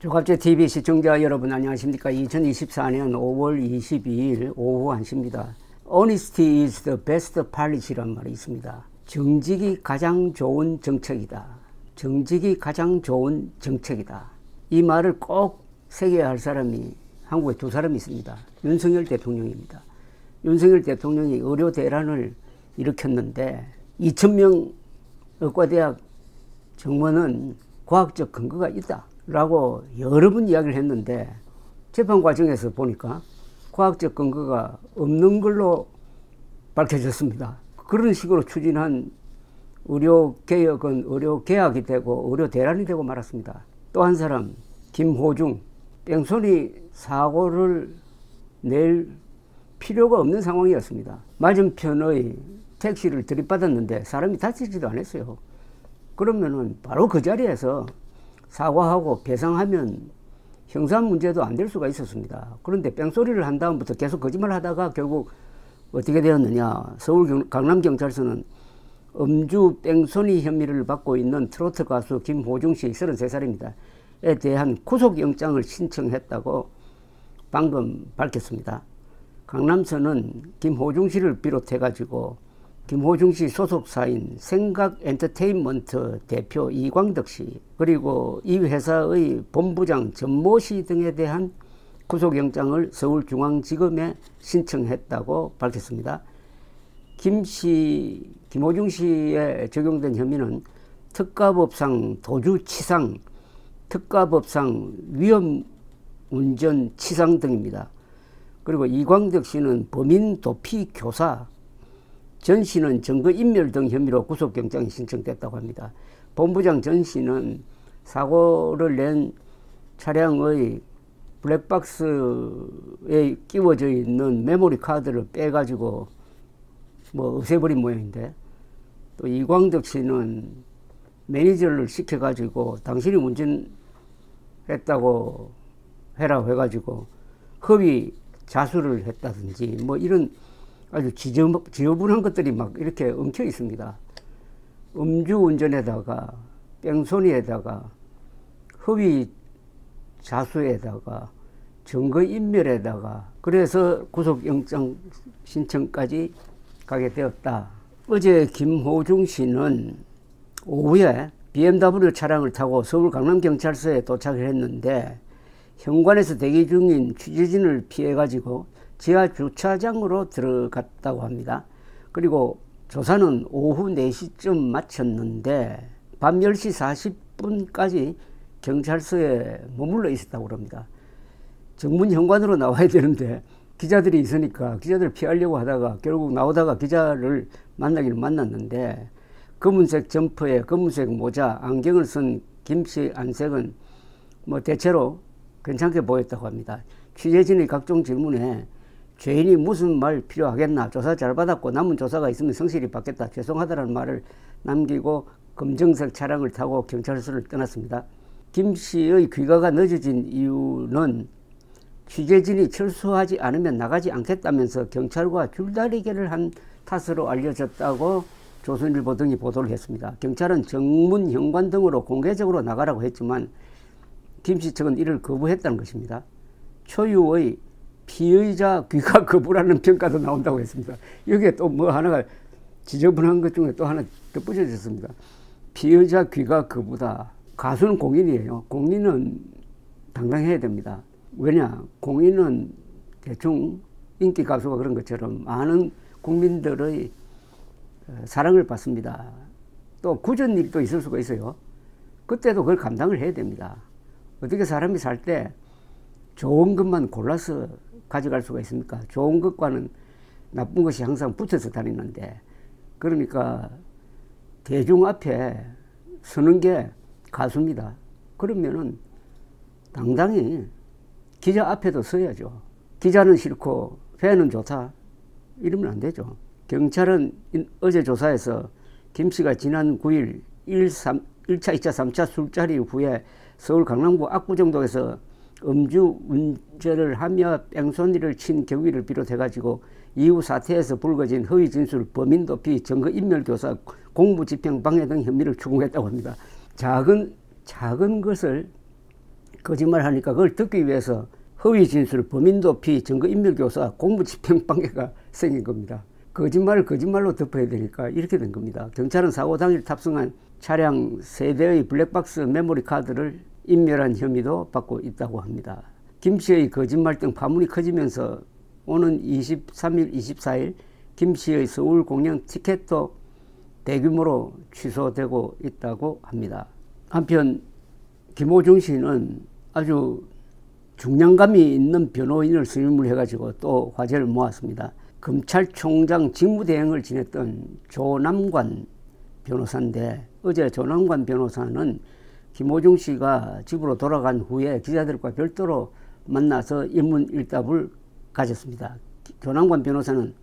조갑제TV 시청자 여러분 안녕하십니까. 2024년 5월 22일 오후 1시입니다. Honesty is the best policy란 말이 있습니다. 정직이 가장 좋은 정책이다. 정직이 가장 좋은 정책이다. 이 말을 꼭 새겨야 할 사람이 한국에 두 사람이 있습니다. 윤석열 대통령입니다. 윤석열 대통령이 의료 대란을 일으켰는데 2000명 의과대학 정원은 과학적 근거가 있다 라고 여러 번 이야기를 했는데 재판 과정에서 보니까 과학적 근거가 없는 걸로 밝혀졌습니다. 그런 식으로 추진한 의료개혁은 의료개혁이 되고 의료대란이 되고 말았습니다. 또 한 사람 김호중, 뺑소니 사고를 낼 필요가 없는 상황이었습니다. 맞은편의 택시를 들이받았는데 사람이 다치지도 않았어요. 그러면은 바로 그 자리에서 사과하고 배상하면 형사 문제도 안 될 수가 있었습니다. 그런데 뺑소리를 한 다음부터 계속 거짓말 하다가 결국 어떻게 되었느냐. 서울 강남경찰서는 음주 뺑소니 혐의를 받고 있는 트로트 가수 김호중 씨 33살입니다. 에 대한 구속영장을 신청했다고 방금 밝혔습니다. 강남서는 김호중 씨를 비롯해 가지고 김호중 씨 소속사인 생각엔터테인먼트 대표 이광덕 씨, 그리고 이 회사의 본부장 전모 씨 등에 대한 구속영장을 서울중앙지검에 신청했다고 밝혔습니다. 김호중 씨에 적용된 혐의는 특가법상 도주치상, 특가법상 위험운전치상 등입니다. 그리고 이광덕 씨는 범인도피교사, 전 씨는 증거인멸 등 혐의로 구속영장이 신청됐다고 합니다. 본부장 전 씨는 사고를 낸 차량의 블랙박스에 끼워져 있는 메모리 카드를 빼가지고 없애버린 모양인데, 또 이광덕 씨는 매니저를 시켜가지고 당신이 운전했다고 해라 해가지고 허위 자수를 했다든지 이런 아주 지저분한 것들이 막 이렇게 엉켜 있습니다. 음주운전에다가 뺑소니에다가 허위 자수에다가 증거인멸에다가, 그래서 구속영장 신청까지 가게 되었다. 어제 김호중 씨는 오후에 BMW 차량을 타고 서울 강남경찰서에 도착을 했는데 현관에서 대기 중인 취재진을 피해가지고 지하 주차장으로 들어갔다고 합니다. 그리고 조사는 오후 4시쯤 마쳤는데 밤 10시 40분까지 경찰서에 머물러 있었다고 합니다. 정문 현관으로 나와야 되는데 기자들이 있으니까 기자들을 피하려고 하다가 결국 나오다가 기자를 만나기는 만났는데, 검은색 점퍼에 검은색 모자, 안경을 쓴 김씨 안색은 대체로 괜찮게 보였다고 합니다. 취재진의 각종 질문에 죄인이 무슨 말 필요하겠나, 조사 잘 받았고 남은 조사가 있으면 성실히 받겠다, 죄송하다라는 말을 남기고 검정색 차량을 타고 경찰서를 떠났습니다. 김 씨의 귀가가 늦어진 이유는 취재진이 철수하지 않으면 나가지 않겠다면서 경찰과 줄다리기를 한 탓으로 알려졌다고 조선일보 등이 보도를 했습니다. 경찰은 정문, 현관 등으로 공개적으로 나가라고 했지만 김 씨 측은 이를 거부했다는 것입니다. 초유의 피의자 귀가 거부라는 평가도 나온다고 했습니다. 여기에 또 하나가 지저분한 것 중에 또 하나 덧붙여졌습니다. 피의자 귀가 거부다. 가수는 공인이에요. 공인은 당당해야 됩니다. 왜냐? 공인은 대충 인기 가수가 그런 것처럼 많은 국민들의 사랑을 받습니다. 또 굳은 일도 있을 수가 있어요. 그때도 그걸 감당을 해야 됩니다. 어떻게 사람이 살 때 좋은 것만 골라서 가져갈 수가 있습니까? 좋은 것과는 나쁜 것이 항상 붙어서 다니는데, 그러니까 대중 앞에 서는 게 가수입니다. 그러면은 당당히 기자 앞에도 서야죠. 기자는 싫고 회는 좋다 이러면 안 되죠. 경찰은 어제 조사에서 김 씨가 지난 9일 1차, 2차, 3차 술자리 후에 서울 강남구 압구정동에서 음주 운전을 하며 뺑소니를 친 경위를 비롯해가지고 이후 사태에서 불거진 허위 진술, 범인 도피, 증거인멸 교사, 공무집행 방해 등 혐의를 추궁했다고 합니다. 작은 것을 거짓말하니까 그걸 듣기 위해서 허위 진술, 범인도피, 증거인멸교사, 공무집행방해가 생긴 겁니다. 거짓말을 거짓말로 덮어야 되니까 이렇게 된 겁니다. 경찰은 사고 당일 탑승한 차량 3대의 블랙박스 메모리 카드를 인멸한 혐의도 받고 있다고 합니다. 김 씨의 거짓말 등 파문이 커지면서 오는 23일, 24일 김 씨의 서울 공연 티켓도 대규모로 취소되고 있다고 합니다. 한편 김호중 씨는 아주 중량감이 있는 변호인을 선임을 해가지고 또 화제를 모았습니다. 검찰총장 직무대행을 지냈던 조남관 변호사인데 어제 조남관 변호사는 김호중 씨가 집으로 돌아간 후에 기자들과 별도로 만나서 일문일답을 가졌습니다. 조남관 변호사는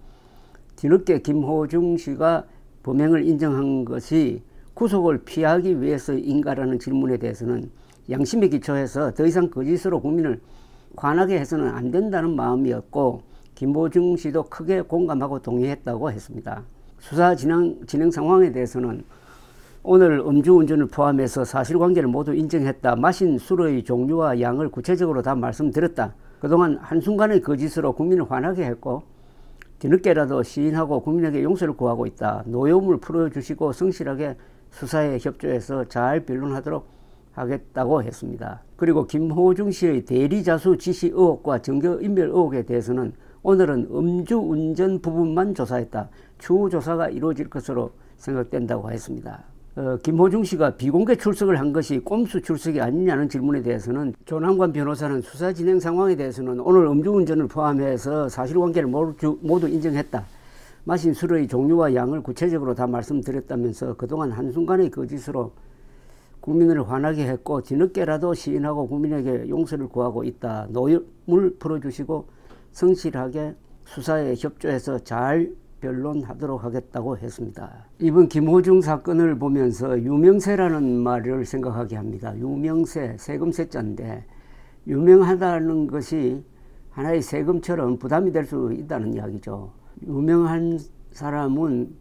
뒤늦게 김호중 씨가 범행을 인정한 것이 구속을 피하기 위해서인가라는 질문에 대해서는 양심에 기초해서 더 이상 거짓으로 국민을 화나게 해서는 안 된다는 마음이었고 김호중 씨도 크게 공감하고 동의했다고 했습니다. 수사 진행 상황에 대해서는 오늘 음주운전을 포함해서 사실관계를 모두 인정했다. 마신 술의 종류와 양을 구체적으로 다 말씀드렸다. 그동안 한순간의 거짓으로 국민을 화나게 했고 뒤늦게라도 시인하고 국민에게 용서를 구하고 있다. 노여움을 풀어주시고 성실하게 수사에 협조해서 잘 변론하도록 하겠다고 했습니다. 그리고 김호중 씨의 대리자수 지시 의혹과 증거인멸 의혹에 대해서는 오늘은 음주운전 부분만 조사했다. 추후 조사가 이루어질 것으로 생각된다고 했습니다. 김호중 씨가 비공개 출석을 한 것이 꼼수 출석이 아니냐는 질문에 대해서는 조남관 변호사는 수사 진행 상황에 대해서는 오늘 음주운전을 포함해서 사실관계를 모두 인정했다. 마신 술의 종류와 양을 구체적으로 다 말씀드렸다면서 그동안 한순간의 거짓으로 국민을 화나게 했고 뒤늦게라도 시인하고 국민에게 용서를 구하고 있다. 노여움을 풀어주시고 성실하게 수사에 협조해서 잘 변론하도록 하겠다고 했습니다. 이번 김호중 사건을 보면서 유명세라는 말을 생각하게 합니다. 유명세, 세금세자인데 유명하다는 것이 하나의 세금처럼 부담이 될 수 있다는 이야기죠. 유명한 사람은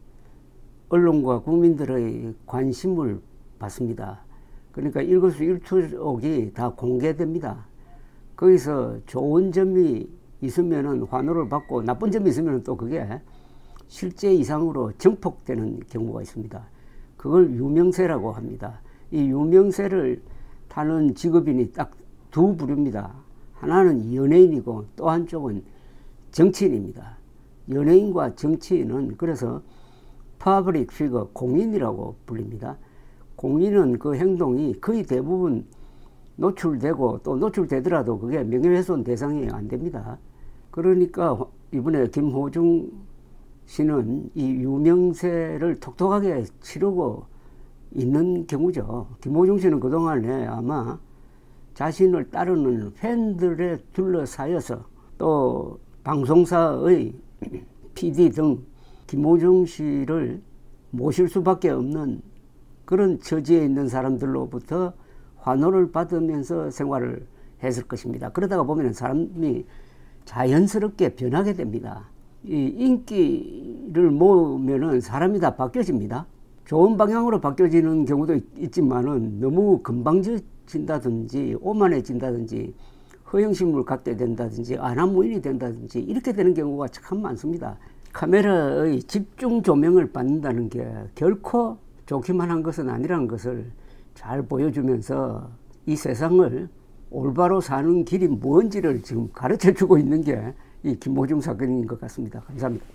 언론과 국민들의 관심을 받습니다. 그러니까 일거수일투족이 다 공개됩니다. 거기서 좋은 점이 있으면은 환호를 받고 나쁜 점이 있으면 또 그게 실제 이상으로 증폭되는 경우가 있습니다. 그걸 유명세라고 합니다. 이 유명세를 타는 직업인이 딱 두 부류입니다. 하나는 연예인이고 또 한쪽은 정치인입니다. 연예인과 정치인은 그래서 퍼블릭 피거, 공인이라고 불립니다. 공인은 그 행동이 거의 대부분 노출되고 또 노출되더라도 그게 명예훼손 대상이 안 됩니다. 그러니까 이번에 김호중 씨는 이 유명세를 톡톡하게 치르고 있는 경우죠. 김호중 씨는 그동안에 아마 자신을 따르는 팬들에 둘러싸여서 또 방송사의 PD 등 김호중 씨를 모실 수밖에 없는 그런 처지에 있는 사람들로부터 환호를 받으면서 생활을 했을 것입니다. 그러다가 보면 사람이 자연스럽게 변하게 됩니다. 이 인기를 모으면은 사람이 다 바뀌어집니다. 좋은 방향으로 바뀌어지는 경우도 있지만은 너무 건방져진다든지 오만해진다든지 허영심을 갖게 된다든지 안하무인이 된다든지 이렇게 되는 경우가 참 많습니다. 카메라의 집중 조명을 받는다는 게 결코 좋기만 한 것은 아니라는 것을 잘 보여주면서 이 세상을 올바로 사는 길이 뭔지를 지금 가르쳐 주고 있는 게 이 김호중 사건인 것 같습니다. 감사합니다.